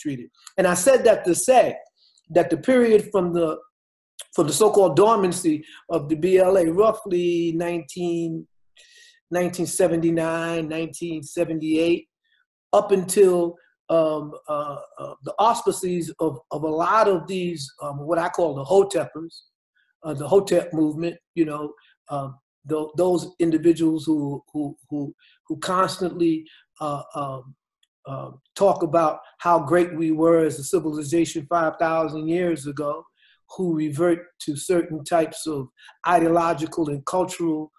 treated. And I said that to say that the period from the so-called dormancy of the BLA, roughly 1979, 1978, up until the auspices of a lot of these, what I call the Hotepers, the Hotep movement, you know, those individuals who constantly talk about how great we were as a civilization 5,000 years ago, who revert to certain types of ideological and cultural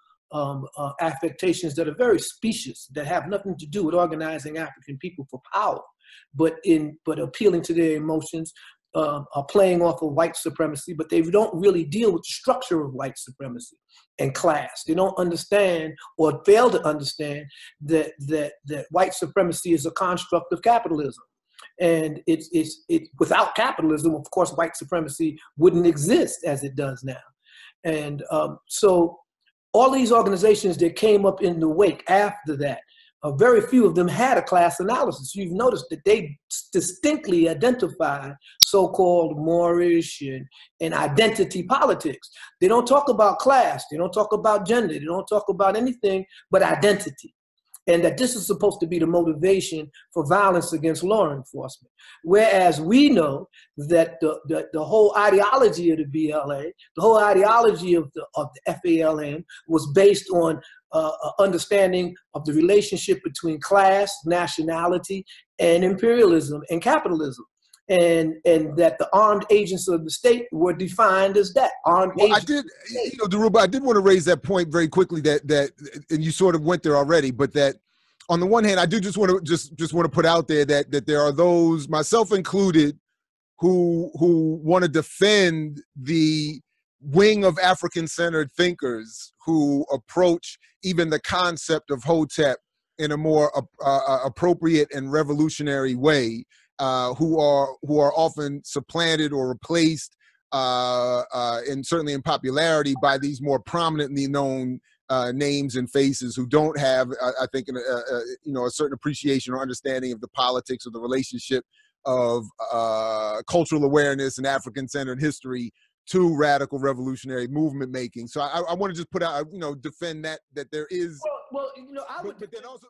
affectations that are very specious, that have nothing to do with organizing African people for power, but appealing to their emotions, are playing off of white supremacy, but they don't really deal with the structure of white supremacy and class. They don't understand, or fail to understand, that white supremacy is a construct of capitalism. And it's without capitalism, of course, white supremacy wouldn't exist as it does now. And so all these organizations that came up in the wake after that, very few of them had a class analysis. You've noticed that they distinctly identify so-called Moorish and identity politics. They don't talk about class, they don't talk about gender, they don't talk about anything but identity. And that this is supposed to be the motivation for violence against law enforcement. Whereas we know that the whole ideology of the BLA, the whole ideology of the FALN was based on understanding of the relationship between class, nationality, and imperialism and capitalism. And that the armed agents of the state were defined as that. I did, you know, Dhoruba, I did want to raise that point very quickly, that and you sort of went there already, but that on the one hand, I do just want to put out there that there are those, myself included, who want to defend the wing of African-centered thinkers who approach even the concept of Hotep in a more appropriate and revolutionary way. Who are often supplanted or replaced, and certainly in popularity, by these more prominently known names and faces who don't have, I think, you know, a certain appreciation or understanding of the politics or the relationship of cultural awareness and African-centered history to radical revolutionary movement making. So I want to just put out, you know, defend that there is. Well, you know, I would. But then also.